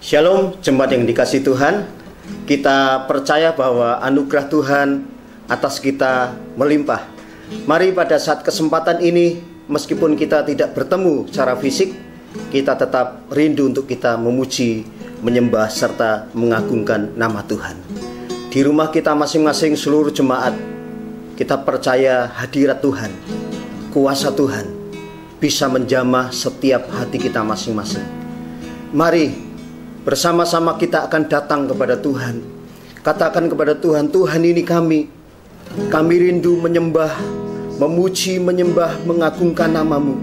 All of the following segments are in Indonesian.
Shalom, jemaat yang dikasihi Tuhan. Kita percaya bahwa anugerah Tuhan atas kita melimpah. Mari pada saat kesempatan ini, meskipun kita tidak bertemu secara fisik, kita tetap rindu untuk kita memuji, menyembah, serta mengagungkan nama Tuhan. Di rumah kita masing-masing seluruh jemaat, kita percaya hadirat Tuhan, kuasa Tuhan bisa menjamah setiap hati kita masing-masing. Mari bersama-sama kita akan datang kepada Tuhan. Katakan kepada Tuhan, Tuhan ini kami rindu menyembah, memuji, menyembah, mengagungkan nama-Mu.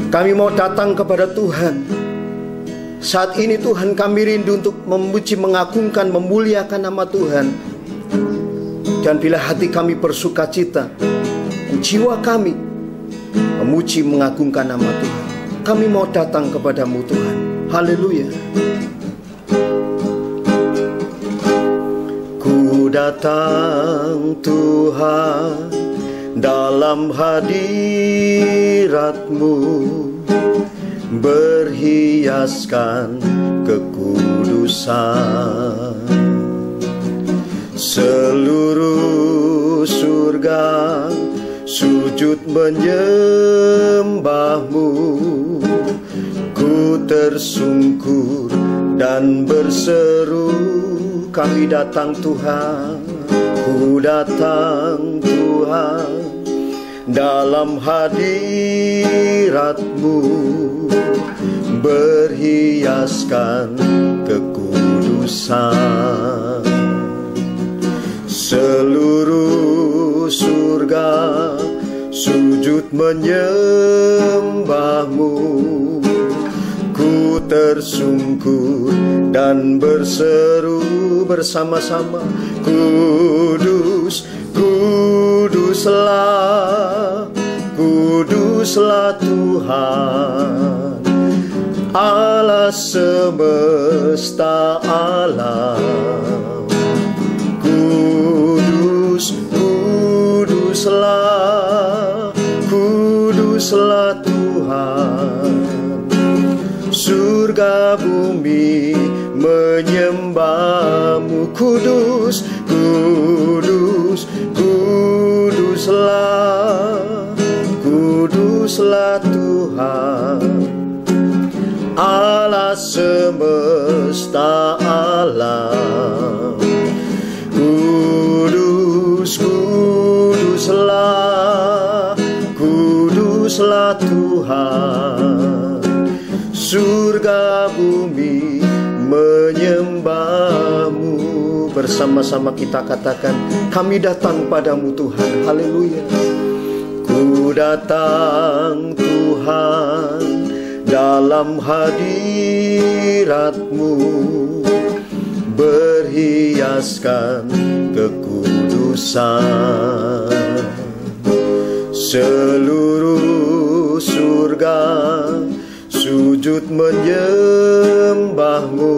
Kami mau datang kepada Tuhan. Saat ini Tuhan, kami rindu untuk memuji, mengagungkan, memuliakan nama Tuhan. Dan bila hati kami bersuka cita, jiwa kami memuji, mengagungkan nama Tuhan, kami mau datang kepada-Mu Tuhan. Haleluya. Ku datang Tuhan dalam hadirat-Mu, berhiaskan kekudusan. Seluruh surga sujud menyembah-Mu, ku tersungkur dan berseru, kami datang Tuhan, ku datang Tuhan dalam hadirat-Mu, berhiaskan kekudusan. Seluruh surga sujud menyembah-Mu, ku tersungkur dan berseru bersama-sama, Kudus, kuduslah, kuduslah Tuhan, Allah semesta alam. Kudus, kuduslah, kuduslah Tuhan, surga bumi menyembah-Mu. Kudus, kudus, kuduslah, kuduslah Tuhan, Allah semesta alam. Kudus, kuduslah, kuduslah Tuhan, surga bumi menyembah-Mu. Bersama-sama kita katakan, kami datang padamu Tuhan. Haleluya. Ku datang Tuhan dalam hadirat-Mu, berhiaskan kekudusan. Seluruh surga sujud menyembah-Mu,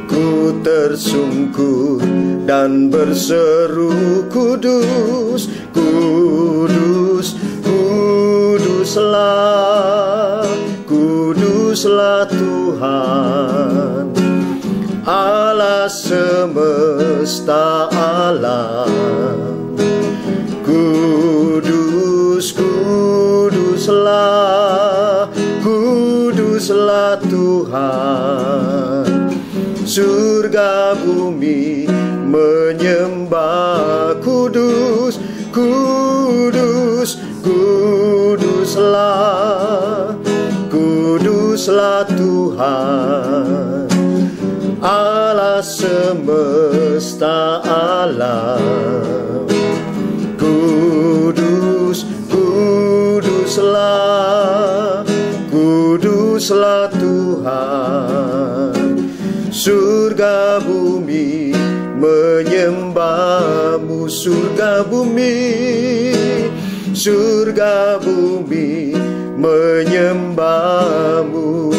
ku tersungkur dan berseru, Kudus, kudus, kuduslah, kuduslah Tuhan, Allah semesta alam. Kudus, kuduslah, kuduslah Tuhan, surga bumi menyembah. Kudus, kudus, kuduslah, kuduslah Tuhan, Allah semesta alam. Kudus, kuduslah, kuduslah Tuhan, surga bumi menyembah-Mu. Surga bumi, surga bumi menyembah-Mu.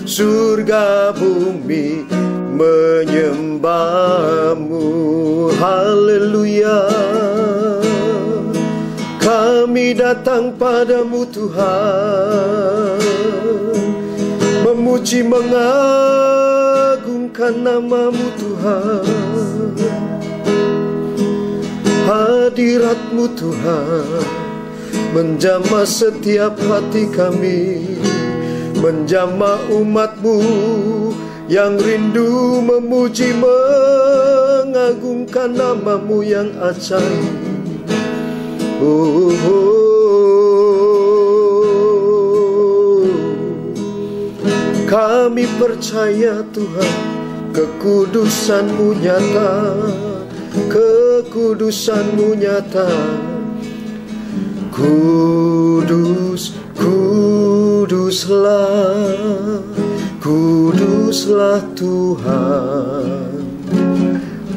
Surga bumi menyembah-Mu. Haleluya. Kami Kami datang padamu Tuhan, memuji mengagungkan namamu Tuhan. Hadiratmu Tuhan menjamah setiap hati kami, menjamah umatmu yang rindu memuji mengagungkan namamu yang ajaib. Kami percaya Tuhan, kekudusan-Mu nyata, kekudusan-Mu nyata. Kudus, kuduslah, kuduslah Tuhan,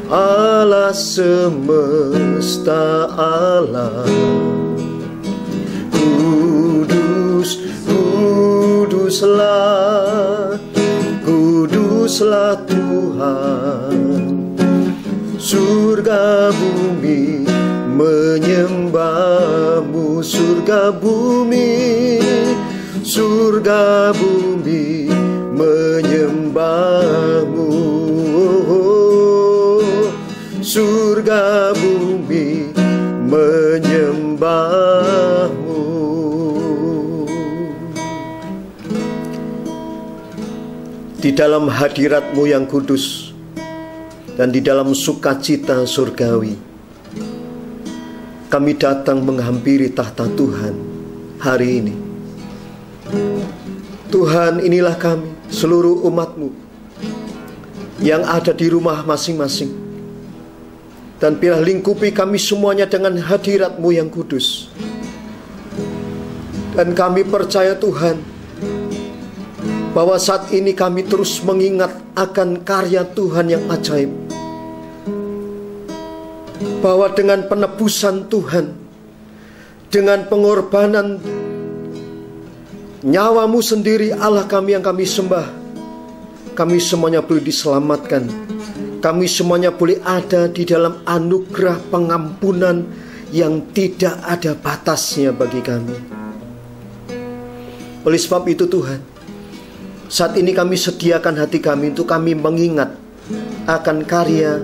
Allah semesta alam. Kudus, kuduslah, kuduslah Tuhan. Surga bumi menyembah-Mu, surga bumi, surga bumi menyembah-Mu. Surga bumi menyembah-Mu. Di dalam hadirat-Mu yang kudus dan di dalam sukacita surgawi, kami datang menghampiri tahta Tuhan hari ini. Tuhan, inilah kami, seluruh umat-Mu yang ada di rumah masing-masing. Dan biarlah lingkupi kami semuanya dengan hadirat-Mu yang kudus. Dan kami percaya Tuhan, bahwa saat ini kami terus mengingat akan karya Tuhan yang ajaib. Bahwa dengan penebusan Tuhan, dengan pengorbanan nyawa-Mu sendiri, Allah kami yang kami sembah, kami semuanya boleh diselamatkan. Kami semuanya boleh ada di dalam anugerah pengampunan yang tidak ada batasnya bagi kami. Oleh sebab itu Tuhan, saat ini kami sediakan hati kami untuk kami mengingat akan karya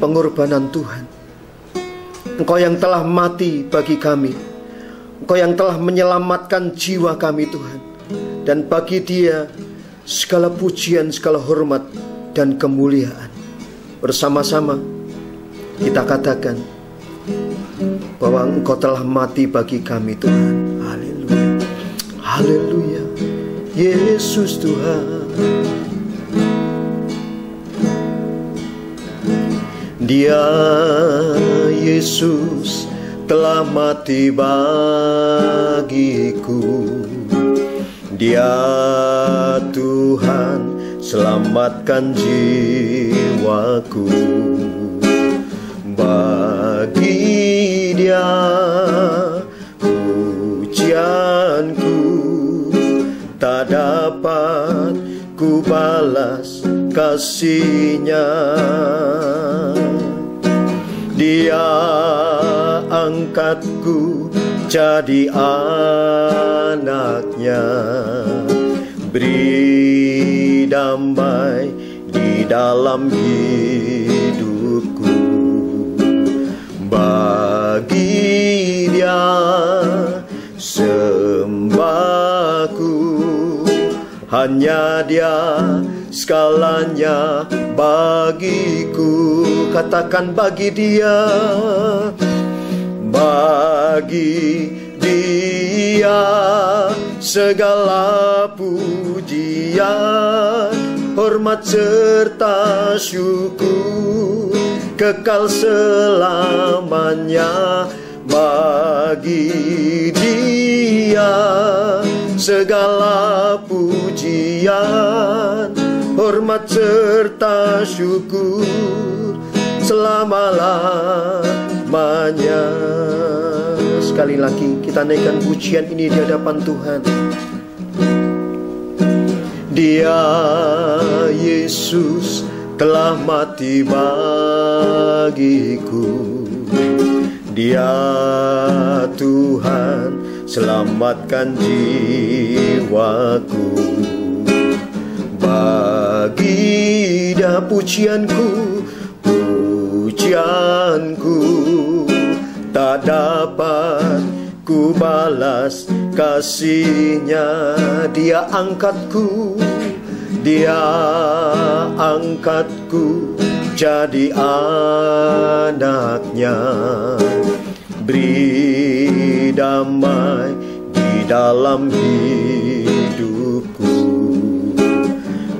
pengorbanan Tuhan. Engkau yang telah mati bagi kami, Engkau yang telah menyelamatkan jiwa kami Tuhan. Dan bagi Dia segala pujian, segala hormat dan kemuliaan. Bersama-sama kita katakan bahwa Engkau telah mati bagi kami Tuhan. Haleluya, haleluya, Yesus Tuhan. Dia Yesus telah mati bagiku. Dia Tuhan selamatkan jiwaku. Bagi Dia pujianku tak dapat ku balas kasih-Nya. Dia angkatku jadi anak-Nya, beri damai di dalam hidupku. Bagi Dia sembahku, hanya Dia segalanya bagiku. Katakan bagi Dia, bagi Dia segala pujian, hormat serta syukur kekal selamanya. Bagi Dia segala pujian, hormat serta syukur selama-lamanya. Sekali lagi kita naikkan pujian ini di hadapan Tuhan. Dia Yesus telah mati bagiku. Dia Tuhan, selamatkan jiwaku. Bagi Dia pujianku, pujianku, tak dapat ku balas kasih-Nya. Dia angkatku, Dia angkatku jadi anak-Nya. Beri damai di dalam hidupku.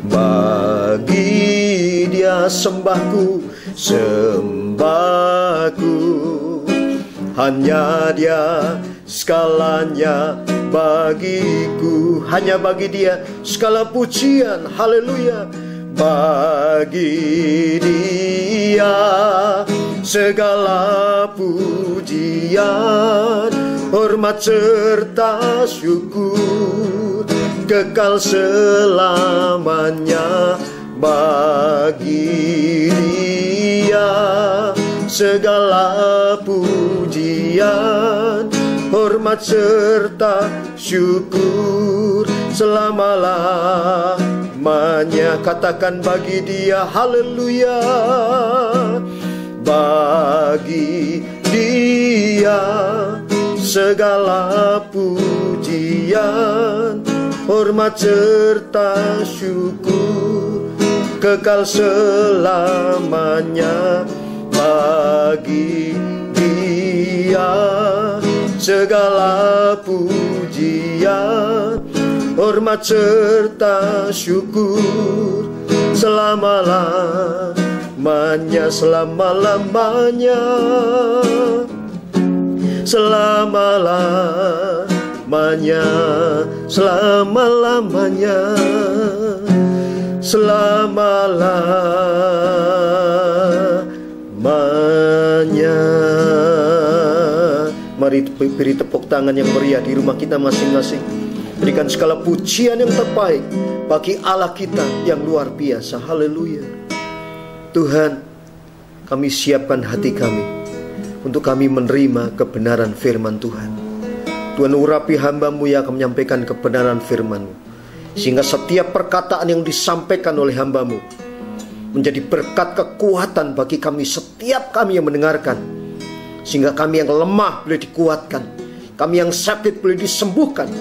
Bagi Dia sembahku, sembahku. Hanya Dia segalanya bagiku. Hanya bagi Dia segala pujian. Haleluya. Bagi Dia segala pujian, hormat serta syukur, kekal selamanya. Bagi Dia segala pujian, hormat serta syukur, selama-lamanya. Katakan bagi Dia, haleluya. Bagi Dia segala pujian, hormat serta syukur, kekal selamanya. Bagi Dia segala pujian, hormat serta syukur, selama-lamanya, selama-lamanya, selama-lamanya, selama-lamanya, selama-lamanya. Mari beri tepuk tangan yang meriah di rumah kita masing-masing. Berikan segala pujian yang terbaik bagi Allah kita yang luar biasa. Haleluya. Tuhan, kami siapkan hati kami untuk kami menerima kebenaran firman Tuhan. Tuhan, urapi hamba-Mu yang akan menyampaikan kebenaran firman-Mu, sehingga setiap perkataan yang disampaikan oleh hamba-Mu menjadi berkat kekuatan bagi kami, setiap kami yang mendengarkan, sehingga kami yang lemah boleh dikuatkan, kami yang sakit boleh disembuhkan,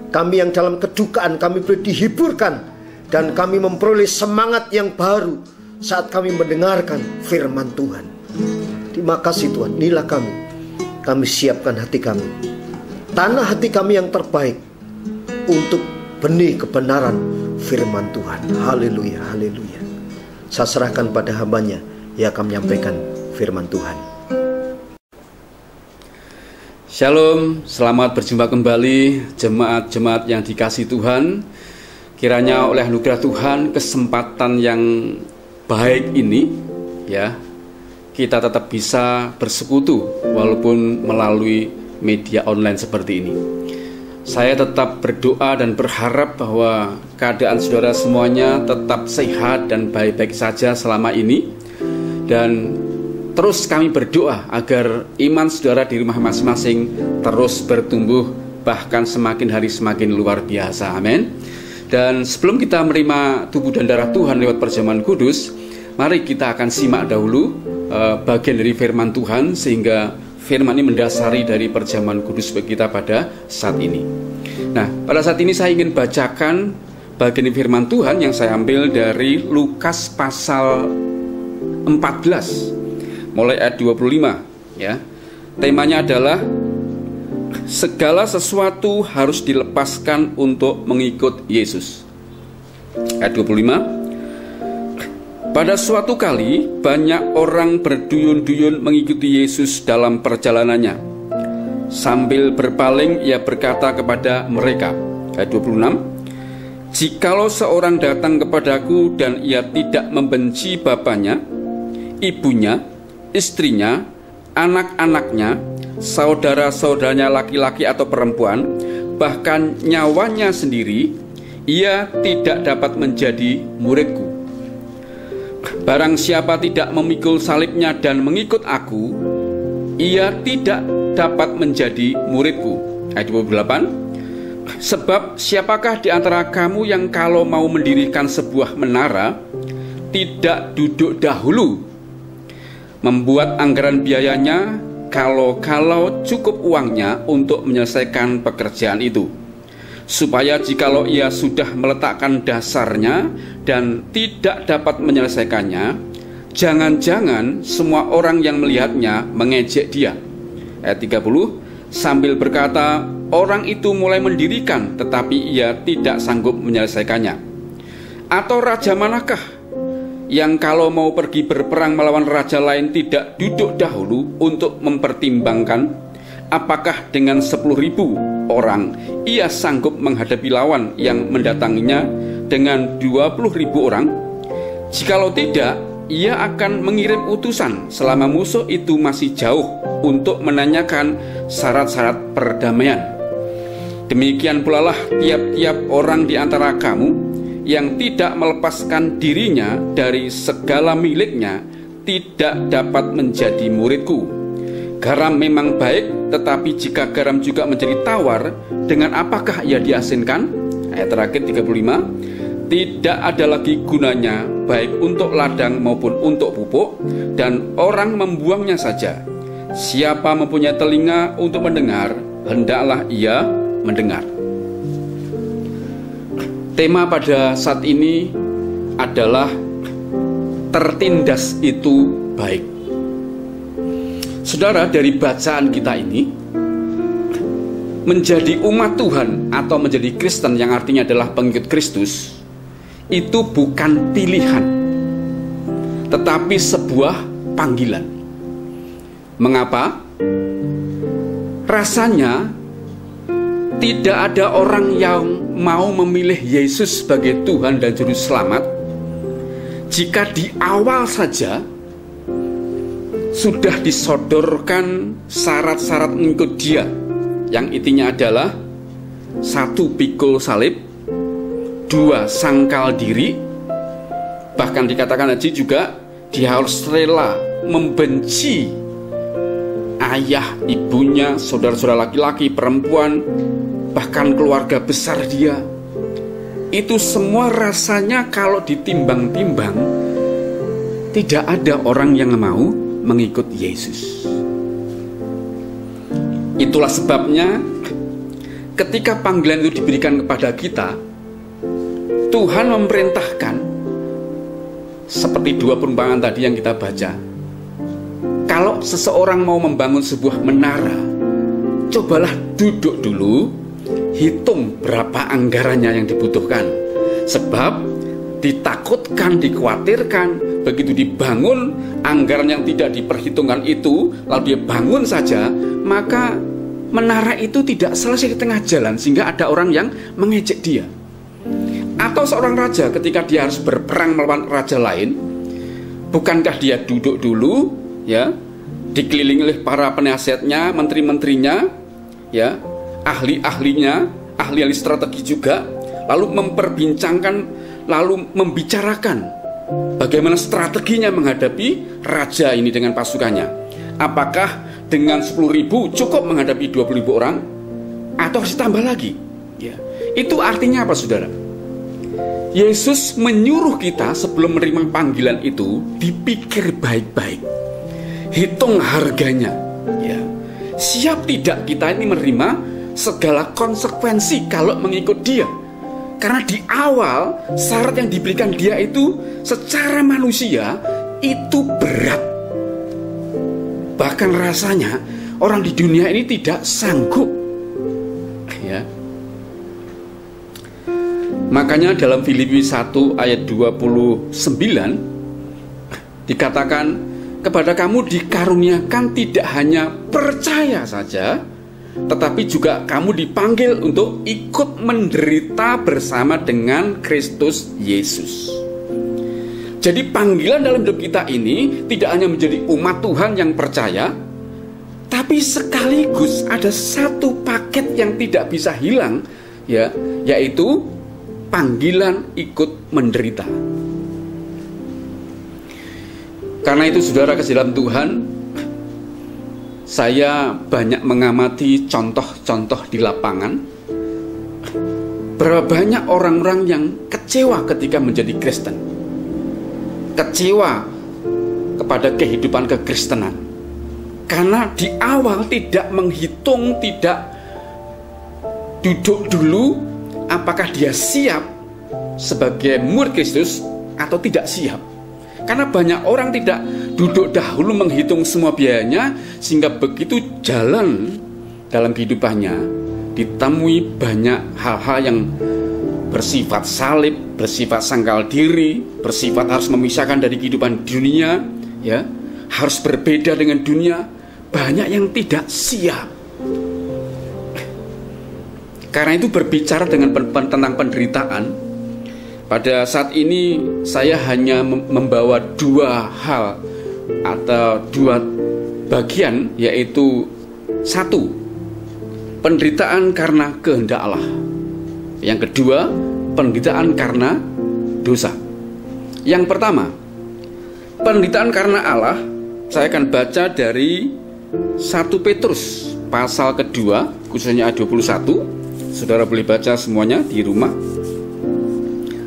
kami yang dalam kedukaan kami boleh dihiburkan, dan kami memperoleh semangat yang baru saat kami mendengarkan firman Tuhan. Terima kasih Tuhan. Inilah kami siapkan hati kami, tanah hati kami yang terbaik untuk benih kebenaran firman Tuhan. Haleluya, haleluya. Saya serahkan pada hamba-Nya yang akan menyampaikan firman Tuhan. Shalom, selamat berjumpa kembali jemaat-jemaat yang dikasihi Tuhan. Kiranya oleh anugerah Tuhan, kesempatan yang baik ini ya, kita tetap bisa bersekutu walaupun melalui media online seperti ini. Saya tetap berdoa dan berharap bahwa keadaan saudara semuanya tetap sehat dan baik-baik saja selama ini. Dan terus kami berdoa agar iman saudara di rumah masing-masing terus bertumbuh, bahkan semakin hari semakin luar biasa. Amin. Dan sebelum kita menerima tubuh dan darah Tuhan lewat perjamuan kudus, mari kita akan simak dahulu bagian dari firman Tuhan, sehingga firman ini mendasari dari perjamuan kudus bagi kita pada saat ini. Nah, pada saat ini saya ingin bacakan bagian firman Tuhan yang saya ambil dari Lukas pasal 14 mulai ayat 25 ya. Temanya adalah segala sesuatu harus dilepaskan untuk mengikut Yesus. Ayat 25. Pada suatu kali banyak orang berduyun-duyun mengikuti Yesus dalam perjalanannya. Sambil berpaling ia berkata kepada mereka. Ayat 26. Jikalau seorang datang kepadaku dan ia tidak membenci bapaknya, ibunya, istrinya, anak-anaknya, saudara-saudaranya laki-laki atau perempuan, bahkan nyawanya sendiri, ia tidak dapat menjadi muridku. Barang siapa tidak memikul salibnya dan mengikut aku, ia tidak dapat menjadi muridku. Ayat 28, sebab siapakah di antara kamu yang kalau mau mendirikan sebuah menara tidak duduk dahulu membuat anggaran biayanya, kalau cukup uangnya untuk menyelesaikan pekerjaan itu, supaya jikalau ia sudah meletakkan dasarnya dan tidak dapat menyelesaikannya, jangan-jangan semua orang yang melihatnya mengejek dia. Ayat 30, sambil berkata, orang itu mulai mendirikan tetapi ia tidak sanggup menyelesaikannya. Atau raja manakah yang kalau mau pergi berperang melawan raja lain tidak duduk dahulu untuk mempertimbangkan apakah dengan 10.000 orang ia sanggup menghadapi lawan yang mendatanginya dengan 20.000 orang? Jikalau tidak, ia akan mengirim utusan selama musuh itu masih jauh untuk menanyakan syarat-syarat perdamaian. Demikian pula lah tiap-tiap orang di antara kamu yang tidak melepaskan dirinya dari segala miliknya tidak dapat menjadi muridku. Garam memang baik, tetapi jika garam juga menjadi tawar, dengan apakah ia diasinkan? Ayat terakhir 35, tidak ada lagi gunanya baik untuk ladang maupun untuk pupuk, dan orang membuangnya saja. Siapa mempunyai telinga untuk mendengar, hendaklah ia mendengar. Tema pada saat ini adalah tertindas itu baik. Saudara, dari bacaan kita ini, menjadi umat Tuhan atau menjadi Kristen yang artinya adalah pengikut Kristus, itu bukan pilihan, tetapi sebuah panggilan. Mengapa? Rasanya tidak ada orang yang mau memilih Yesus sebagai Tuhan dan Juru Selamat jika di awal saja sudah disodorkan syarat-syarat mengikut Dia, yang intinya adalah 1. Pikul salib, 2. Sangkal diri, bahkan dikatakan Haji juga dia harus rela membenci ayah, ibunya, saudara-saudara laki-laki, perempuan, bahkan keluarga besar dia. Itu semua rasanya kalau ditimbang-timbang tidak ada orang yang mau mengikut Yesus. Itulah sebabnya ketika panggilan itu diberikan kepada kita, Tuhan memerintahkan seperti 2 perumpamaan tadi yang kita baca. Kalau seseorang mau membangun sebuah menara, cobalah duduk dulu, hitung berapa anggarannya yang dibutuhkan. Sebab ditakutkan, dikhawatirkan begitu dibangun anggaran yang tidak diperhitungkan itu, lalu dia bangun saja, maka menara itu tidak selesai di tengah jalan sehingga ada orang yang mengejek dia. Atau seorang raja ketika dia harus berperang melawan raja lain, bukankah dia duduk dulu, ya, dikelilingi oleh para penasihatnya, menteri-menterinya, ya, ahli-ahlinya, ahli-ahli strategi juga, lalu memperbincangkan, lalu membicarakan bagaimana strateginya menghadapi raja ini dengan pasukannya. Apakah dengan 10.000 cukup menghadapi 20.000 orang atau harus ditambah lagi? Ya. Itu artinya apa, saudara? Yesus menyuruh kita sebelum menerima panggilan itu dipikir baik-baik, hitung harganya, ya. Siap tidak kita ini menerima segala konsekuensi kalau mengikut Dia? Karena di awal syarat yang diberikan Dia itu secara manusia itu berat. Bahkan rasanya orang di dunia ini tidak sanggup, ya. Makanya dalam Filipi 1 ayat 29 dikatakan, kepada kamu dikaruniakan tidak hanya percaya saja, tetapi juga kamu dipanggil untuk ikut menderita bersama dengan Kristus Yesus. Jadi panggilan dalam hidup kita ini tidak hanya menjadi umat Tuhan yang percaya, tapi sekaligus ada satu paket yang tidak bisa hilang, ya, yaitu panggilan ikut menderita. Karena itu, saudara kasih dalam Tuhan, saya banyak mengamati contoh-contoh di lapangan. Berapa banyak orang-orang yang kecewa ketika menjadi Kristen, kecewa kepada kehidupan kekristenan, karena di awal tidak menghitung, tidak duduk dulu apakah dia siap sebagai murid Kristus atau tidak siap. Karena banyak orang tidak duduk dahulu menghitung semua biayanya, sehingga begitu jalan dalam kehidupannya ditemui banyak hal-hal yang bersifat salib, bersifat sangkal diri, bersifat harus memisahkan dari kehidupan dunia, ya, harus berbeda dengan dunia. Banyak yang tidak siap. Karena itu berbicara tentang penderitaan, pada saat ini saya hanya membawa dua hal atau dua bagian, yaitu satu, penderitaan karena kehendak Allah. Yang kedua, penderitaan karena dosa. Yang pertama, penderitaan karena Allah, saya akan baca dari 1 Petrus pasal kedua, khususnya ayat 21. Saudara boleh baca semuanya di rumah.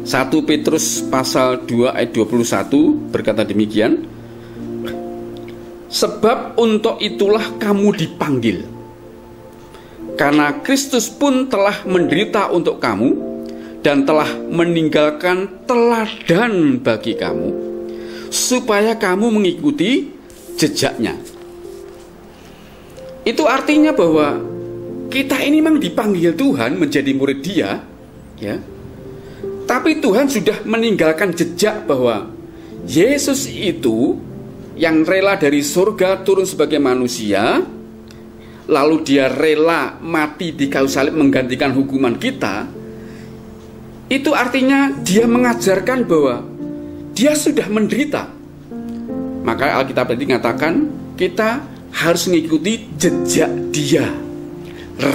1 Petrus pasal 2 ayat 21 berkata demikian. Sebab untuk itulah kamu dipanggil, karena Kristus pun telah menderita untuk kamu dan telah meninggalkan teladan bagi kamu, supaya kamu mengikuti jejaknya. Itu artinya bahwa kita ini memang dipanggil Tuhan menjadi murid Dia, ya. Tapi Tuhan sudah meninggalkan jejak bahwa Yesus itu yang rela dari surga turun sebagai manusia, lalu Dia rela mati di kayu salib menggantikan hukuman kita. Itu artinya Dia mengajarkan bahwa Dia sudah menderita. Maka Alkitab tadi mengatakan kita harus mengikuti jejak Dia,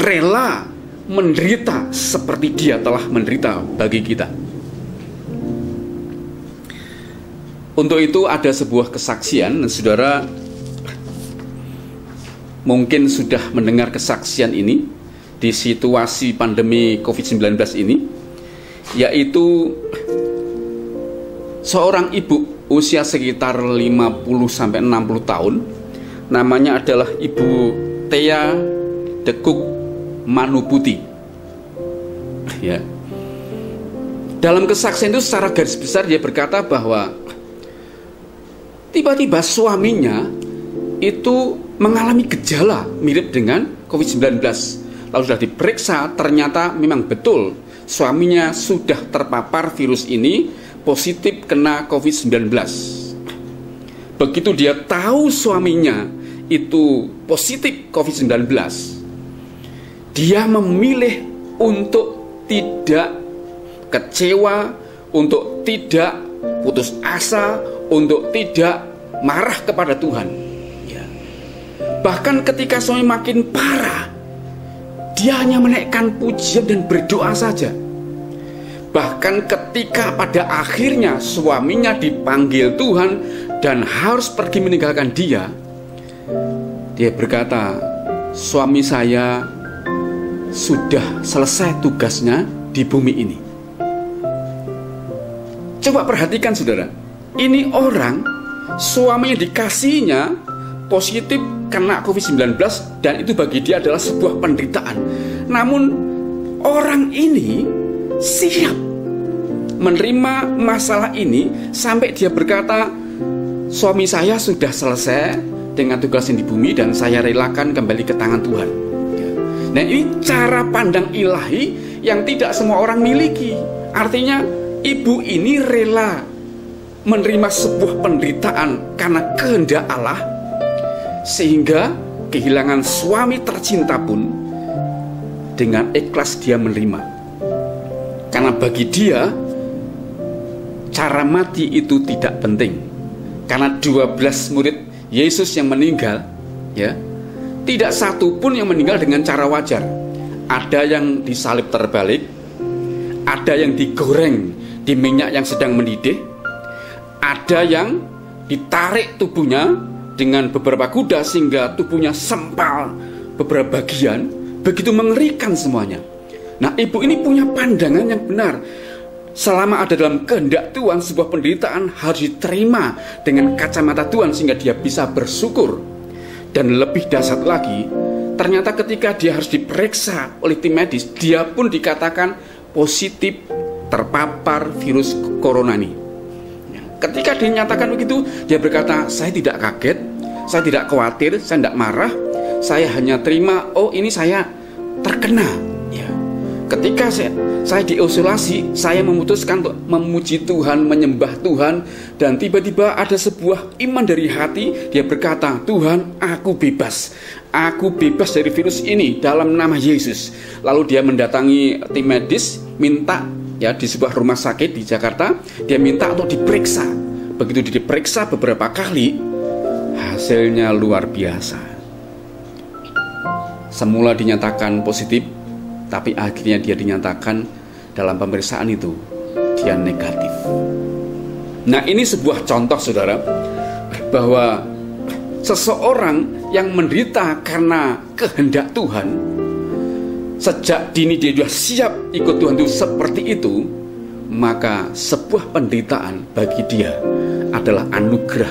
rela menderita seperti Dia telah menderita bagi kita. Untuk itu ada sebuah kesaksian, dan saudara mungkin sudah mendengar kesaksian ini di situasi pandemi COVID-19 ini, yaitu seorang ibu usia sekitar 50-60 tahun. Namanya adalah Ibu Thea Dekuk Manuputi, ya. Dalam kesaksian itu secara garis besar dia berkata bahwa tiba-tiba suaminya itu mengalami gejala mirip dengan COVID-19. Lalu sudah diperiksa, ternyata memang betul suaminya sudah terpapar virus ini, positif kena COVID-19. Begitu dia tahu suaminya itu positif COVID-19, dia memilih untuk tidak kecewa, untuk tidak putus asa, untuk tidak marah kepada Tuhan, ya. Bahkan ketika suami makin parah, dia hanya menaikkan pujian dan berdoa saja. Bahkan ketika pada akhirnya suaminya dipanggil Tuhan dan harus pergi meninggalkan dia, dia berkata, suami saya sudah selesai tugasnya di bumi ini. Coba perhatikan saudara, ini orang, suami yang dikasihnya positif kena COVID-19, dan itu bagi dia adalah sebuah penderitaan. Namun orang ini siap menerima masalah ini sampai dia berkata, suami saya sudah selesai dengan tugasnya di bumi dan saya relakan kembali ke tangan Tuhan. Nah, ini cara pandang ilahi yang tidak semua orang miliki. Artinya ibu ini rela menerima sebuah penderitaan karena kehendak Allah, sehingga kehilangan suami tercinta pun dengan ikhlas dia menerima. Karena bagi dia cara mati itu tidak penting. Karena 12 murid Yesus yang meninggal, ya, tidak satu pun yang meninggal dengan cara wajar. Ada yang disalib terbalik, ada yang digoreng di minyak yang sedang mendidih, ada yang ditarik tubuhnya dengan beberapa kuda sehingga tubuhnya sempal beberapa bagian, begitu mengerikan semuanya. Nah, ibu ini punya pandangan yang benar. Selama ada dalam kehendak Tuhan, sebuah penderitaan harus diterima dengan kacamata Tuhan sehingga dia bisa bersyukur. Dan lebih dahsyat lagi, ternyata ketika dia harus diperiksa oleh tim medis, dia pun dikatakan positif terpapar virus corona ini. Ketika dinyatakan begitu, dia berkata, saya tidak kaget, saya tidak khawatir, saya tidak marah, saya hanya terima, oh ini saya terkena. Ya. Ketika saya diisolasi, saya memutuskan untuk memuji Tuhan, menyembah Tuhan, dan tiba-tiba ada sebuah iman dari hati. Dia berkata, Tuhan, aku bebas dari virus ini dalam nama Yesus. Lalu dia mendatangi tim medis, minta ya di sebuah rumah sakit di Jakarta, dia minta untuk diperiksa. Begitu diperiksa beberapa kali, hasilnya luar biasa. Semula dinyatakan positif, tapi akhirnya dia dinyatakan dalam pemeriksaan itu dia negatif. Nah, ini sebuah contoh, saudara, bahwa seseorang yang menderita karena kehendak Tuhan, sejak dini dia sudah siap ikut Tuhan itu seperti itu, maka sebuah penderitaan bagi dia adalah anugerah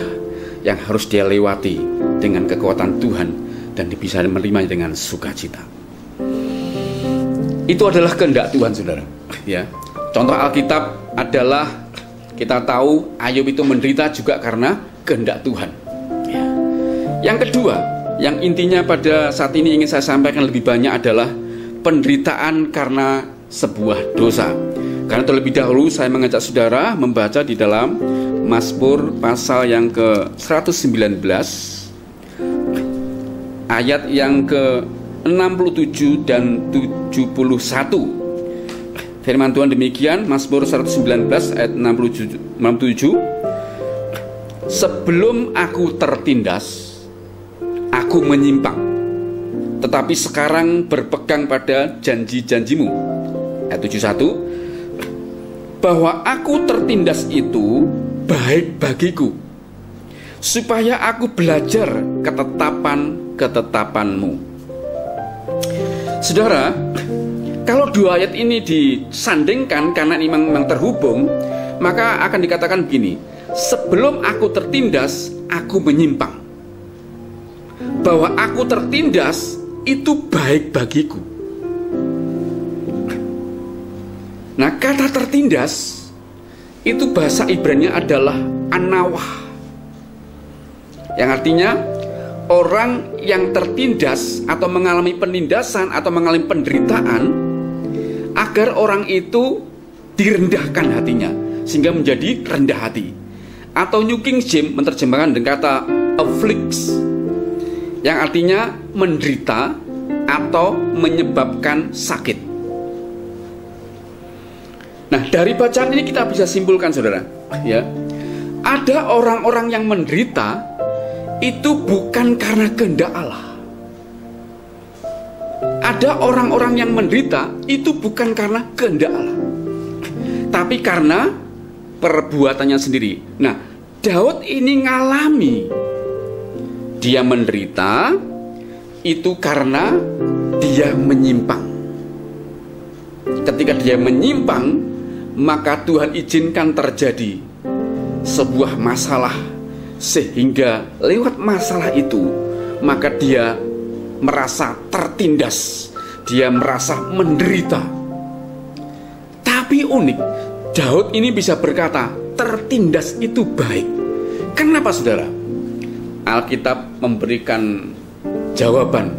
yang harus dia lewati dengan kekuatan Tuhan dan bisa menerimanya dengan sukacita. Itu adalah kehendak Tuhan, saudara. Ya, contoh Alkitab adalah kita tahu Ayub itu menderita juga karena kehendak Tuhan. Ya. Yang kedua, yang intinya pada saat ini ingin saya sampaikan lebih banyak adalah penderitaan karena sebuah dosa. Karena terlebih dahulu saya mengajak saudara membaca di dalam Mazmur pasal yang ke-119 ayat yang ke-67 dan 71. Firman Tuhan demikian, Mazmur 119 ayat 67. Sebelum aku tertindas, aku menyimpang, tetapi sekarang berpegang pada janji-janjimu. Ayat 71, bahwa aku tertindas itu baik bagiku, supaya aku belajar ketetapan-ketetapanmu. Saudara, kalau dua ayat ini disandingkan karena ini memang terhubung, maka akan dikatakan begini: sebelum aku tertindas, aku menyimpang. Bahwa aku tertindas itu baik bagiku. Nah, kata tertindas itu bahasa Ibrani adalah anawah, yang artinya orang yang tertindas atau mengalami penindasan atau mengalami penderitaan, agar orang itu direndahkan hatinya sehingga menjadi rendah hati. Atau New King James menerjemahkan dengan kata afflicts, yang artinya menderita atau menyebabkan sakit. Nah, dari bacaan ini kita bisa simpulkan, saudara, ya, ada orang-orang yang menderita itu bukan karena kehendak Allah. Ada orang-orang yang menderita itu bukan karena kehendak Allah, tapi karena perbuatannya sendiri. Nah, Daud ini ngalami dia menderita itu karena dia menyimpang. Ketika dia menyimpang, maka Tuhan izinkan terjadi sebuah masalah, sehingga lewat masalah itu maka dia merasa tertindas, dia merasa menderita. Tapi unik, Daud ini bisa berkata tertindas itu baik. Kenapa, saudara? Alkitab memberikan jawaban.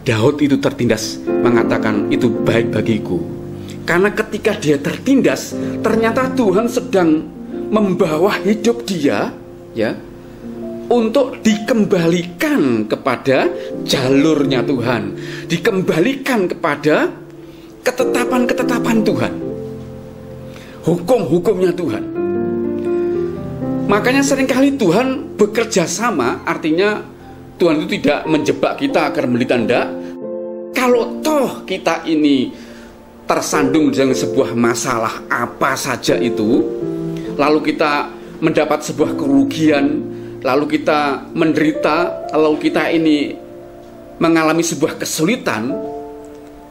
Daud itu tertindas, mengatakan itu baik bagiku. Karena ketika dia tertindas, ternyata Tuhan sedang membawa hidup dia, ya, untuk dikembalikan kepada jalurnya Tuhan, dikembalikan kepada ketetapan-ketetapan Tuhan, hukum-hukumnya Tuhan. Makanya seringkali Tuhan bekerja sama, artinya Tuhan itu tidak menjebak kita agar menderita. Tidak. Kalau toh kita ini tersandung dengan sebuah masalah apa saja itu, lalu kita mendapat sebuah kerugian, lalu kita menderita, lalu kita ini mengalami sebuah kesulitan,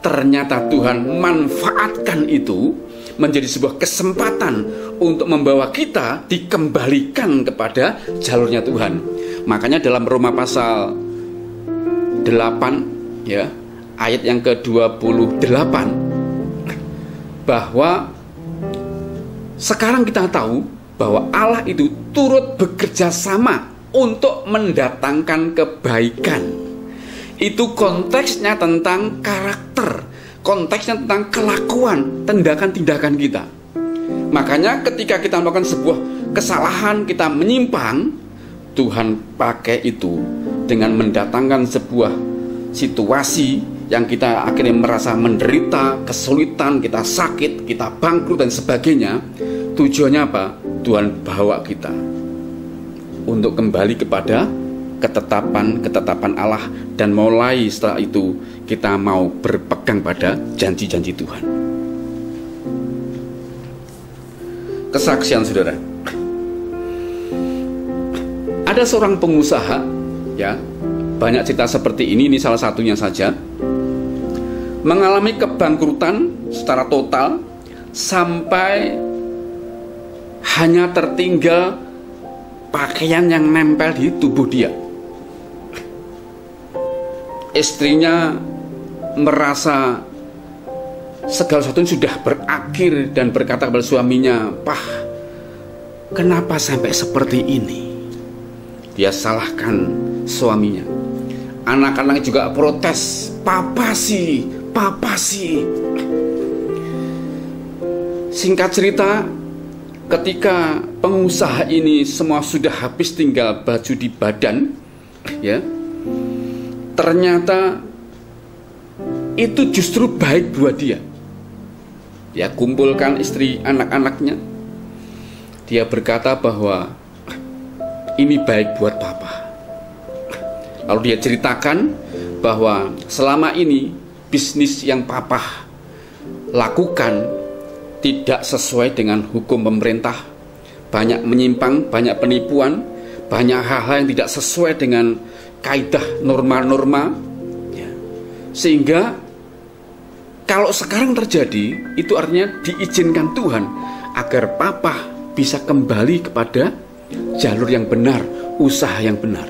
ternyata Tuhan manfaatkan itu menjadi sebuah kesempatan untuk membawa kita dikembalikan kepada jalurnya Tuhan. Makanya dalam Roma pasal 8 ya, ayat yang ke-28, bahwa sekarang kita tahu bahwa Allah itu turut bekerja sama untuk mendatangkan kebaikan. Itu konteksnya tentang karakter, konteksnya tentang kelakuan, tindakan-tindakan kita. Makanya ketika kita melakukan sebuah kesalahan, kita menyimpang, Tuhan pakai itu dengan mendatangkan sebuah situasi yang kita akhirnya merasa menderita, kesulitan, kita sakit, kita bangkrut dan sebagainya. Tujuannya apa? Tuhan bawa kita untuk kembali kepada ketetapan Allah, dan mulai setelah itu kita mau berpegang pada janji-janji Tuhan. Kesaksian saudara, ada seorang pengusaha ya, banyak cerita seperti ini salah satunya saja, mengalami kebangkrutan secara total sampai hanya tertinggal pakaian yang nempel di tubuh dia. Istrinya merasa segala sesuatu sudah berakhir dan berkata kepada suaminya, "Pak, kenapa sampai seperti ini?" Dia salahkan suaminya. Anak-anak juga protes, Papa sih. Singkat cerita, ketika pengusaha ini semua sudah habis tinggal baju di badan, ya, ternyata itu justru baik buat dia. Dia kumpulkan istri anak-anaknya. Dia berkata bahwa ini baik buat Papa. Lalu dia ceritakan bahwa selama ini bisnis yang Papa lakukan tidak sesuai dengan hukum pemerintah. Banyak menyimpang, banyak penipuan, banyak hal-hal yang tidak sesuai dengan kaidah norma-norma ya. Sehingga kalau sekarang terjadi, itu artinya diizinkan Tuhan agar Papa bisa kembali kepada jalur yang benar, usaha yang benar.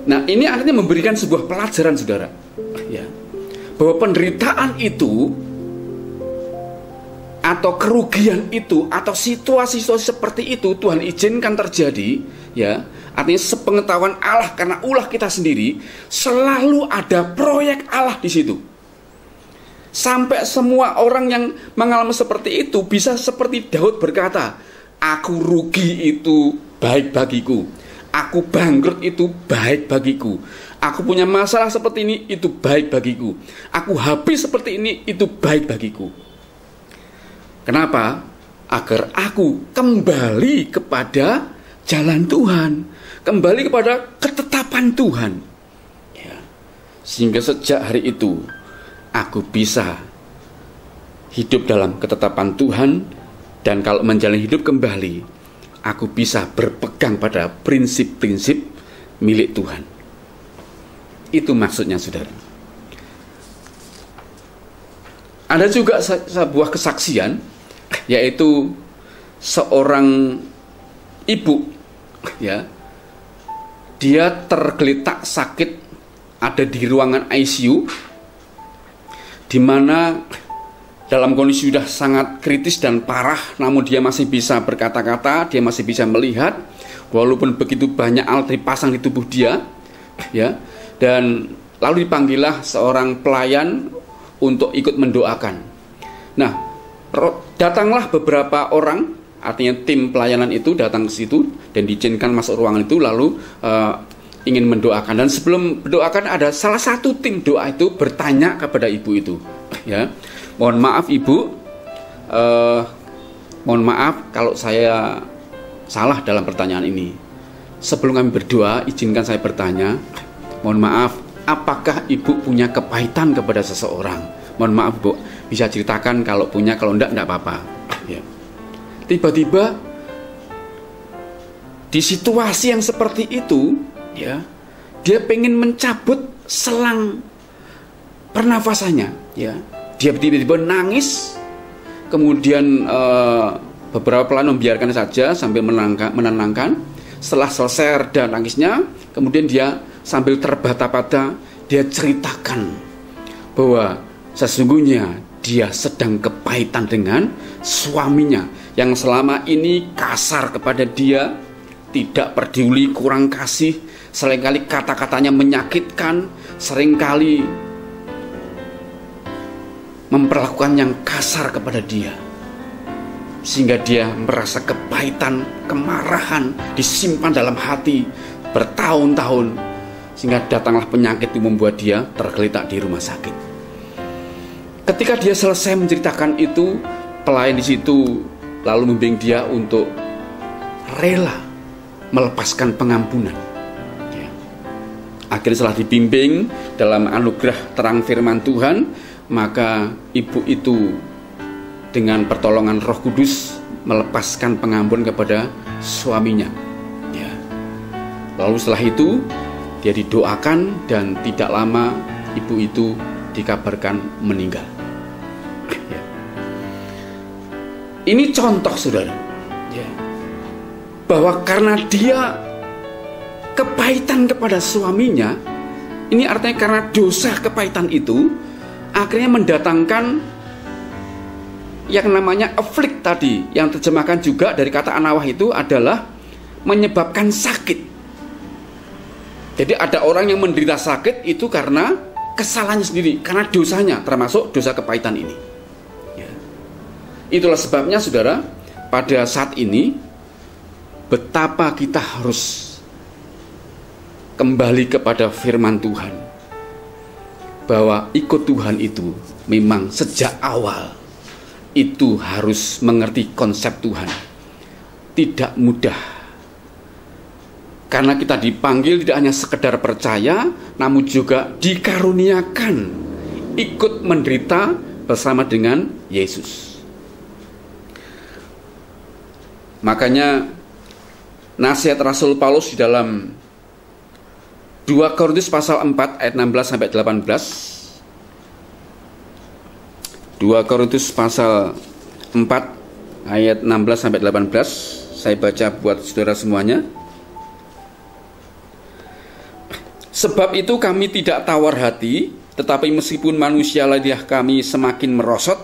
Nah, ini artinya memberikan sebuah pelajaran saudara ya, bahwa penderitaan itu atau kerugian itu atau situasi-situasi seperti itu Tuhan izinkan terjadi ya. Artinya sepengetahuan Allah, karena ulah kita sendiri, selalu ada proyek Allah di situ. Sampai semua orang yang mengalami seperti itu bisa seperti Daud berkata, "Aku rugi itu baik bagiku. Aku bangkrut itu baik bagiku. Aku punya masalah seperti ini, itu baik bagiku. Aku habis seperti ini, itu baik bagiku." Kenapa? Agar aku kembali kepada jalan Tuhan, kembali kepada ketetapan Tuhan ya. Sehingga sejak hari itu aku bisa hidup dalam ketetapan Tuhan. Dan kalau menjalani hidup kembali, aku bisa berpegang pada prinsip-prinsip milik Tuhan. Itu maksudnya saudara. Ada juga sebuah kesaksian, yaitu seorang ibu ya, dia tergeletak sakit ada di ruangan ICU, di mana dalam kondisi sudah sangat kritis dan parah, namun dia masih bisa berkata-kata, dia masih bisa melihat, walaupun begitu banyak alat dipasang di tubuh dia ya. Dan lalu dipanggillah seorang pelayan untuk ikut mendoakan. Nah, datanglah beberapa orang, artinya tim pelayanan itu datang ke situ dan diizinkan masuk ruangan itu, lalu ingin mendoakan. Dan sebelum mendoakan, ada salah satu tim doa itu bertanya kepada ibu itu ya, "Mohon maaf ibu, mohon maaf kalau saya salah dalam pertanyaan ini. Sebelum kami berdoa, izinkan saya bertanya, mohon maaf, apakah ibu punya kepahitan kepada seseorang? Mohon maaf bu, bisa ceritakan kalau punya, kalau enggak apa-apa." Ya. Tiba-tiba di situasi yang seperti itu, ya, dia pengen mencabut selang pernafasannya, ya. Dia tiba-tiba nangis, kemudian beberapa pelan membiarkan saja sambil menenangkan. Setelah selesai reda nangisnya, kemudian dia sambil terbata-bata, dia ceritakan bahwa sesungguhnya dia sedang kepahitan dengan suaminya yang selama ini kasar kepada dia, tidak peduli, kurang kasih, seringkali kata-katanya menyakitkan, seringkali memperlakukan yang kasar kepada dia, sehingga dia merasa kepahitan, kemarahan disimpan dalam hati bertahun-tahun, sehingga datanglah penyakit yang membuat dia tergeletak di rumah sakit. Ketika dia selesai menceritakan itu, pelayan di situ lalu membimbing dia untuk rela melepaskan pengampunan. Ya. Akhirnya setelah dibimbing dalam anugerah terang firman Tuhan, maka ibu itu dengan pertolongan Roh Kudus melepaskan pengampunan kepada suaminya. Ya. Lalu setelah itu dia didoakan dan tidak lama ibu itu dikabarkan meninggal. Ya. Ini contoh, saudara, ya, bahwa karena dia kepahitan kepada suaminya, ini artinya karena dosa kepahitan itu akhirnya mendatangkan yang namanya afflict tadi, yang terjemahkan juga dari kata anawah itu adalah menyebabkan sakit. Jadi ada orang yang menderita sakit itu karena kesalahannya sendiri, karena dosanya, termasuk dosa kepahitan ini. Ya. Itulah sebabnya, saudara, pada saat ini betapa kita harus kembali kepada firman Tuhan, bahwa ikut Tuhan itu memang sejak awal itu harus mengerti konsep Tuhan. Tidak mudah, karena kita dipanggil tidak hanya sekedar percaya, namun juga dikaruniakan ikut menderita bersama dengan Yesus. Makanya nasihat Rasul Paulus di dalam 2 Korintus pasal 4 ayat 16 sampai 18. 2 Korintus pasal 4 ayat 16 sampai 18. Saya baca buat saudara semuanya. Sebab itu kami tidak tawar hati, tetapi meskipun manusia lahiriah kami semakin merosot,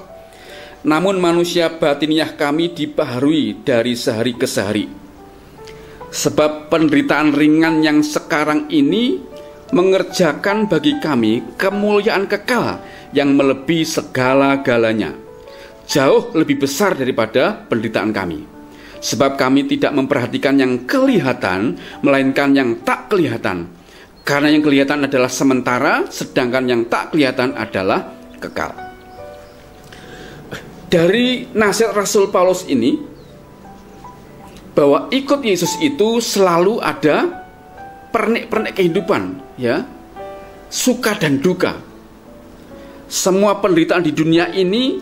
namun manusia batiniah kami dibaharui dari sehari ke sehari. Sebab penderitaan ringan yang sekarang ini mengerjakan bagi kami kemuliaan kekal yang melebihi segala-galanya, jauh lebih besar daripada penderitaan kami. Sebab kami tidak memperhatikan yang kelihatan, melainkan yang tak kelihatan. Karena yang kelihatan adalah sementara, sedangkan yang tak kelihatan adalah kekal. Dari nasihat Rasul Paulus ini, bahwa ikut Yesus itu selalu ada pernik-pernik kehidupan, ya, suka dan duka. Semua penderitaan di dunia ini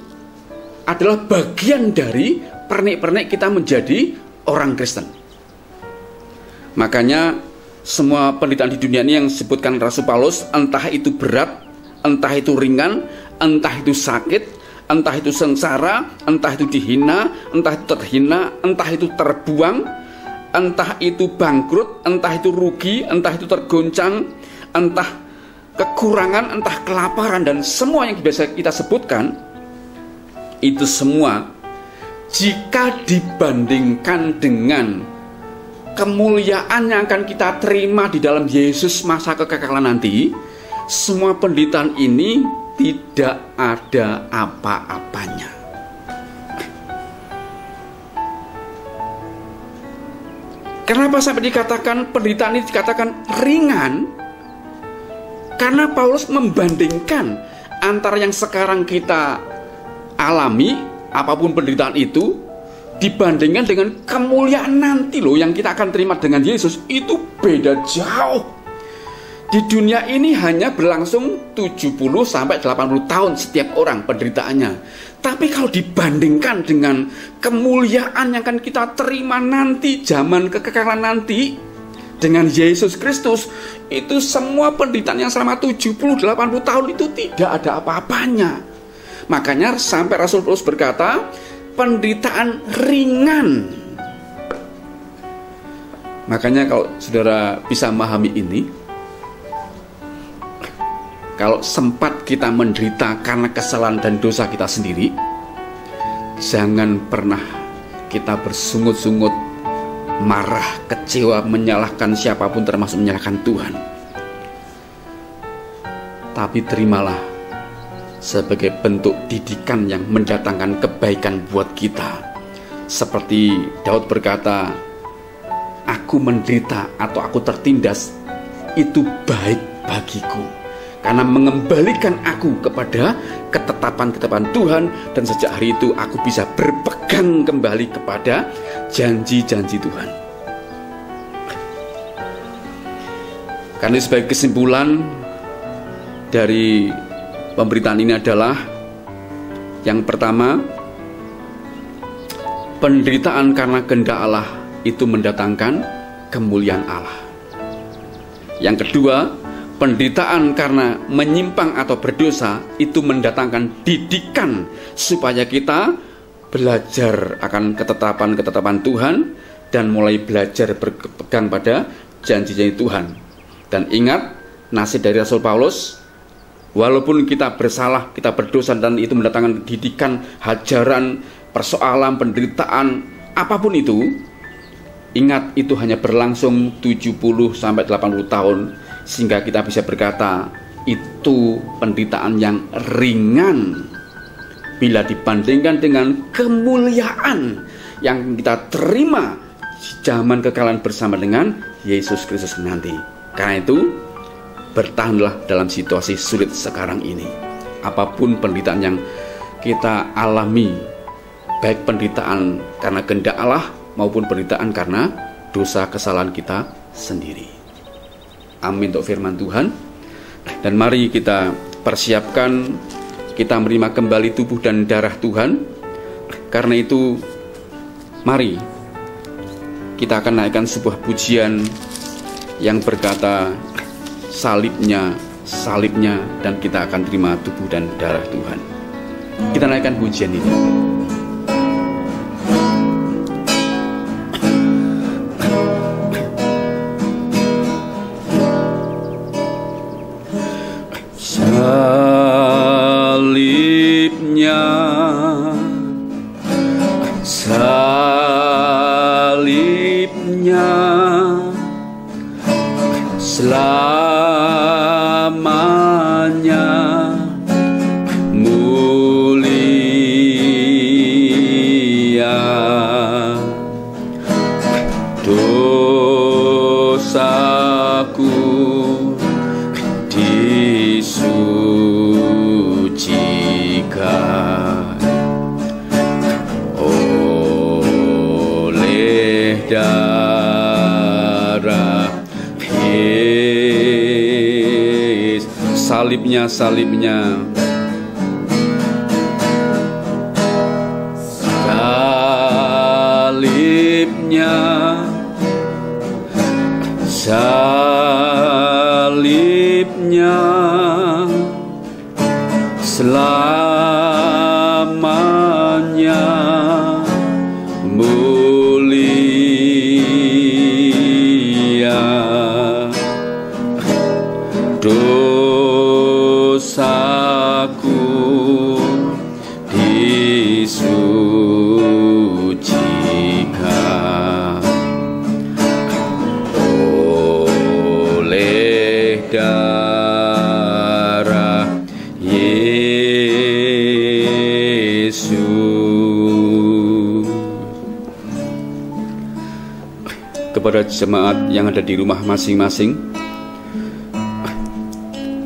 adalah bagian dari pernik-pernik kita menjadi orang Kristen. Makanya semua penderitaan di dunia ini yang disebutkan Rasul Paulus, entah itu berat, entah itu ringan, entah itu sakit, entah itu sengsara, entah itu dihina, entah itu terhina, entah itu terbuang, entah itu bangkrut, entah itu rugi, entah itu tergoncang, entah kekurangan, entah kelaparan, dan semua yang biasa kita sebutkan, itu semua jika dibandingkan dengan kemuliaan yang akan kita terima di dalam Yesus masa kekekalan nanti, semua penderitaan ini tidak ada apa-apanya. Kenapa sampai dikatakan penderitaan ini dikatakan ringan? Karena Paulus membandingkan antara yang sekarang kita alami, apapun penderitaan itu, dibandingkan dengan kemuliaan nanti loh yang kita akan terima dengan Yesus, itu beda jauh. di dunia ini hanya berlangsung 70 sampai 80 tahun setiap orang penderitaannya. Tapi kalau dibandingkan dengan kemuliaan yang akan kita terima nanti, zaman kekekalan nanti dengan Yesus Kristus, itu semua penderitaan yang selama 70-80 tahun itu tidak ada apa-apanya. Makanya sampai Rasul Paulus berkata, penderitaan ringan. Makanya kalau saudara bisa memahami ini, kalau sempat kita menderita karena kesalahan dan dosa kita sendiri, jangan pernah kita bersungut-sungut, marah, kecewa, menyalahkan siapapun termasuk menyalahkan Tuhan. Tapi terimalah sebagai bentuk didikan yang mendatangkan kebaikan buat kita. Seperti Daud berkata, aku menderita atau aku tertindas, itu baik bagiku, karena mengembalikan aku kepada ketetapan-ketetapan Tuhan. Dan sejak hari itu aku bisa berpegang kembali kepada janji-janji Tuhan. Karena sebagai kesimpulan dari pemberitaan ini adalah, yang pertama, penderitaan karena kehendak Allah itu mendatangkan kemuliaan Allah. Yang kedua, penderitaan karena menyimpang atau berdosa itu mendatangkan didikan supaya kita belajar akan ketetapan-ketetapan Tuhan dan mulai belajar berpegang pada janji-janji Tuhan. Dan ingat nasihat dari Rasul Paulus, walaupun kita bersalah, kita berdosa, dan itu mendatangkan didikan, hajaran, persoalan, penderitaan, apapun itu, ingat itu hanya berlangsung 70 sampai 80 tahun. Sehingga kita bisa berkata, itu penderitaan yang ringan bila dibandingkan dengan kemuliaan yang kita terima di zaman kekekalan bersama dengan Yesus Kristus nanti. Karena itu, bertahanlah dalam situasi sulit sekarang ini. Apapun penderitaan yang kita alami, baik penderitaan karena kehendak Allah maupun penderitaan karena dosa kesalahan kita sendiri. Amin untuk firman Tuhan. Dan mari kita persiapkan, kita menerima kembali tubuh dan darah Tuhan. Karena itu, mari kita akan naikkan sebuah pujian yang berkata, salibnya, salibnya, dan kita akan terima tubuh dan darah Tuhan. Kita naikkan pujian ini. Salibnya, salibnya, selamanya mulia. Dosaku disucikan oleh darah Yesus. Salibnya, salibnya, salibnya, salibnya, selamanya mulia. Dosaku disucikan oleh darah Yesus. Kepada jemaat yang ada di rumah masing-masing,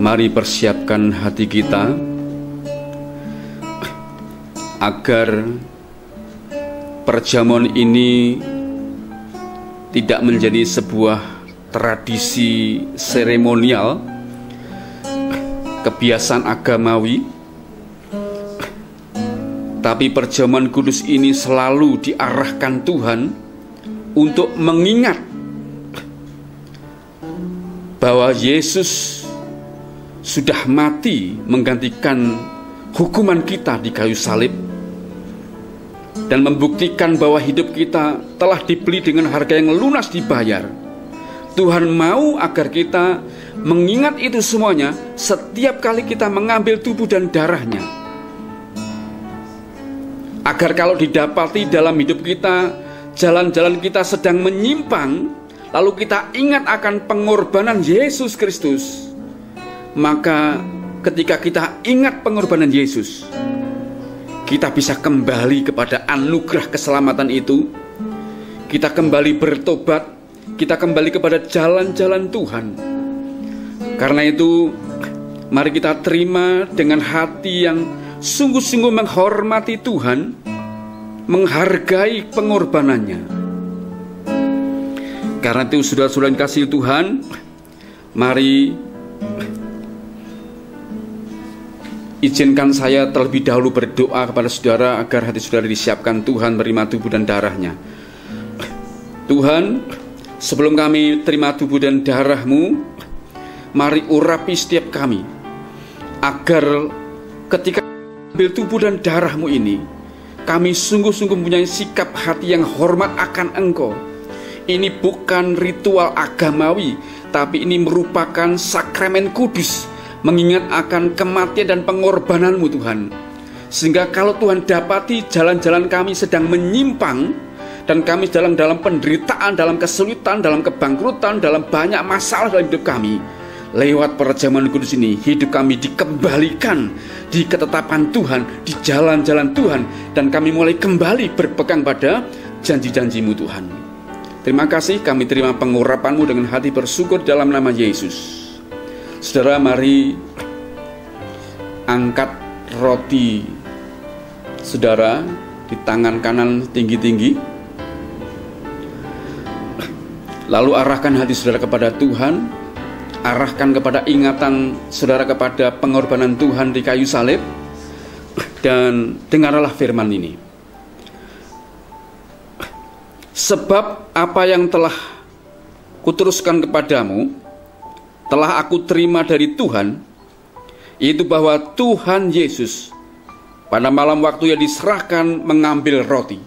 mari persiapkan hati kita agar perjamuan ini tidak menjadi sebuah tradisi seremonial, kebiasaan agamawi. Tapi perjamuan kudus ini selalu diarahkan Tuhan untuk mengingat bahwa Yesus sudah mati menggantikan hukuman kita di kayu salib, dan membuktikan bahwa hidup kita telah dibeli dengan harga yang lunas dibayar. Tuhan mau agar kita mengingat itu semuanya setiap kali kita mengambil tubuh dan darahnya, agar kalau didapati dalam hidup kita jalan-jalan kita sedang menyimpang, lalu kita ingat akan pengorbanan Yesus Kristus, maka ketika kita ingat pengorbanan Yesus, kita bisa kembali kepada anugerah keselamatan itu. Kita kembali bertobat, kita kembali kepada jalan-jalan Tuhan. Karena itu, mari kita terima dengan hati yang sungguh-sungguh menghormati Tuhan, menghargai pengorbanannya. Karena itu, saudara-saudara yang kasih Tuhan, mari izinkan saya terlebih dahulu berdoa kepada saudara agar hati saudara disiapkan Tuhan menerima tubuh dan darahnya. Tuhan, sebelum kami terima tubuh dan darah-Mu, mari urapi setiap kami, agar ketika ambil tubuh dan darah-Mu ini, kami sungguh-sungguh mempunyai sikap hati yang hormat akan Engkau. Ini bukan ritual agamawi, tapi ini merupakan sakramen kudus, mengingat akan kematian dan pengorbanan-Mu Tuhan. Sehingga kalau Tuhan dapati jalan-jalan kami sedang menyimpang, dan kami dalam penderitaan, dalam kesulitan, dalam kebangkrutan, dalam banyak masalah dalam hidup kami, lewat perjamuan kudus ini, hidup kami dikembalikan di ketetapan Tuhan, di jalan-jalan Tuhan, dan kami mulai kembali berpegang pada janji-janji-Mu Tuhan. Terima kasih, kami terima pengurapan-Mu dengan hati bersyukur dalam nama Yesus. Saudara, mari angkat roti saudara di tangan kanan tinggi-tinggi, lalu arahkan hati saudara kepada Tuhan, arahkan kepada ingatan saudara kepada pengorbanan Tuhan di kayu salib, dan dengarlah firman ini. Sebab apa yang telah kuteruskan kepadamu telah aku terima dari Tuhan, yaitu bahwa Tuhan Yesus pada malam waktu ia diserahkan mengambil roti,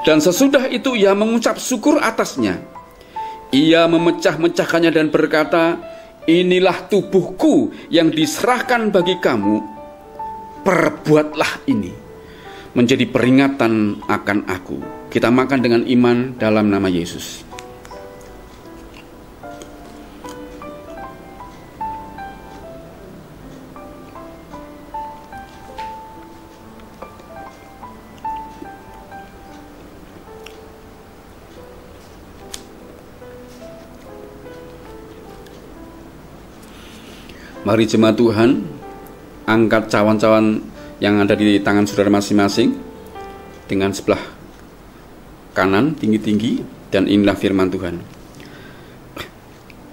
dan sesudah itu ia mengucap syukur atasnya. Ia memecah-mecahkannya dan berkata, inilah tubuhku yang diserahkan bagi kamu, perbuatlah ini menjadi peringatan akan aku. Kita makan dengan iman dalam nama Yesus. Mari jemaat Tuhan, angkat cawan-cawan yang ada di tangan saudara masing-masing dengan sebelah kanan tinggi-tinggi, dan inilah firman Tuhan.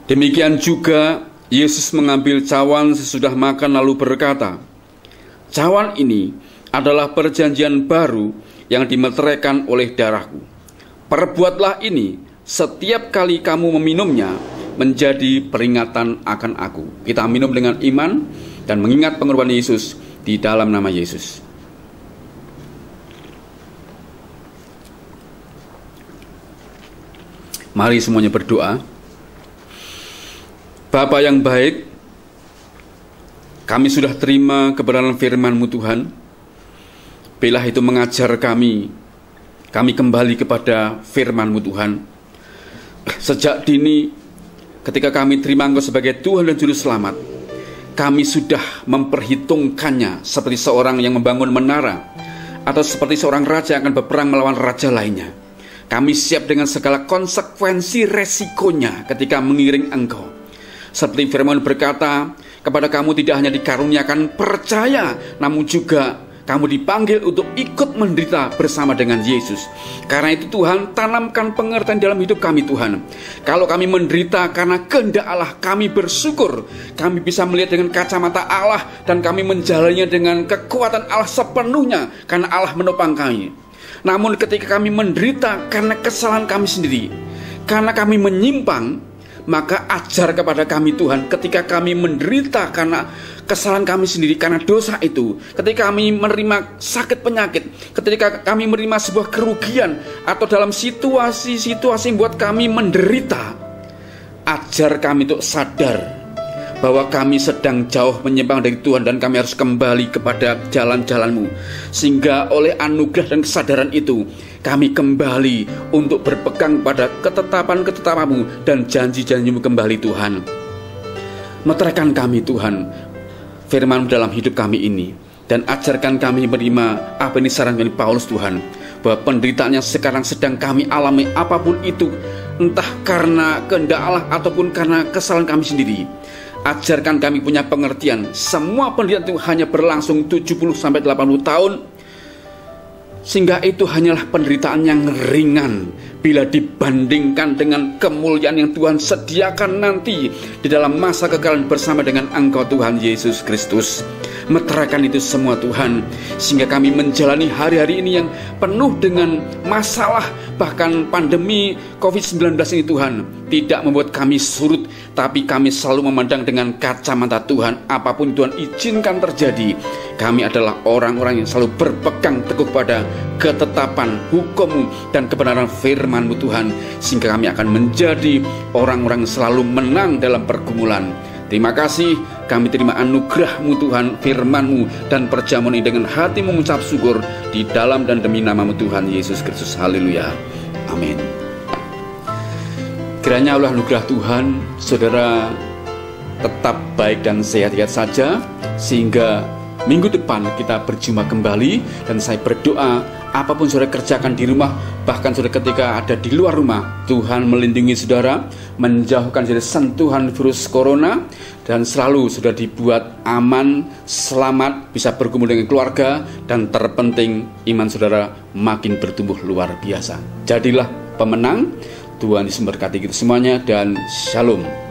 Demikian juga Yesus mengambil cawan sesudah makan lalu berkata, cawan ini adalah perjanjian baru yang dimeteraikan oleh darahku. Perbuatlah ini setiap kali kamu meminumnya menjadi peringatan akan aku. Kita minum dengan iman dan mengingat pengorbanan Yesus di dalam nama Yesus. Mari semuanya berdoa. Bapa yang baik, kami sudah terima kebenaran firman-Mu Tuhan. Bila itu mengajar kami kembali kepada firman-Mu Tuhan. Sejak dini, ketika kami terima Engkau sebagai Tuhan dan Juru Selamat, kami sudah memperhitungkannya seperti seorang yang membangun menara, atau seperti seorang raja yang akan berperang melawan raja lainnya. Kami siap dengan segala konsekuensi resikonya ketika mengiring Engkau. Seperti firman berkata, kepada kamu tidak hanya dikaruniakan percaya, namun juga kamu dipanggil untuk ikut menderita bersama dengan Yesus. Karena itu Tuhan, tanamkan pengertian dalam hidup kami Tuhan. Kalau kami menderita karena kehendak Allah, kami bersyukur kami bisa melihat dengan kacamata Allah, dan kami menjalaninya dengan kekuatan Allah sepenuhnya karena Allah menopang kami. Namun ketika kami menderita karena kesalahan kami sendiri, karena kami menyimpang, maka ajar kepada kami Tuhan, ketika kami menderita karena kesalahan kami sendiri, karena dosa itu, ketika kami menerima sakit penyakit, ketika kami menerima sebuah kerugian, atau dalam situasi-situasi yang buat kami menderita, ajar kami untuk sadar bahwa kami sedang jauh menyimpang dari Tuhan, dan kami harus kembali kepada jalan-jalan-Mu. Sehingga oleh anugerah dan kesadaran itu, kami kembali untuk berpegang pada ketetapan-ketetapan-Mu dan janji-janji-Mu kembali Tuhan. Meteraikan kami Tuhan firman-Mu dalam hidup kami ini, dan ajarkan kami menerima apa yang disarankan Paulus Tuhan, bahwa penderitaan yang sekarang sedang kami alami, apapun itu, entah karena kehendak Allah ataupun karena kesalahan kami sendiri, ajarkan kami punya pengertian, semua penderitaan itu hanya berlangsung 70-80 tahun, sehingga itu hanyalah penderitaan yang ringan bila dibandingkan dengan kemuliaan yang Tuhan sediakan nanti di dalam masa kekalahan bersama dengan Engkau Tuhan Yesus Kristus. Meteraikan itu semua Tuhan, sehingga kami menjalani hari-hari ini yang penuh dengan masalah, bahkan pandemi COVID-19 ini Tuhan tidak membuat kami surut, tapi kami selalu memandang dengan kacamata Tuhan. Apapun Tuhan izinkan terjadi, kami adalah orang-orang yang selalu berpegang teguh pada ketetapan hukum-Mu dan kebenaran firman-Mu Tuhan, sehingga kami akan menjadi orang-orang yang selalu menang dalam pergumulan. Terima kasih, kami terima anugerah-Mu Tuhan, firman-Mu dan perjamuan ini dengan hati mengucap syukur di dalam dan demi nama-Mu Tuhan Yesus Kristus. Haleluya. Amin. Kiranya oleh anugerah Tuhan, saudara tetap baik dan sehat-sehat saja, sehingga minggu depan kita berjumpa kembali. Dan saya berdoa, apapun saudara kerjakan di rumah, bahkan saudara ketika ada di luar rumah, Tuhan melindungi saudara, menjauhkan dari sentuhan virus corona, dan selalu sudah dibuat aman, selamat, bisa berkumpul dengan keluarga, dan terpenting iman saudara makin bertumbuh luar biasa. Jadilah pemenang. Tuhan Yesus memberkati kita semuanya, dan shalom.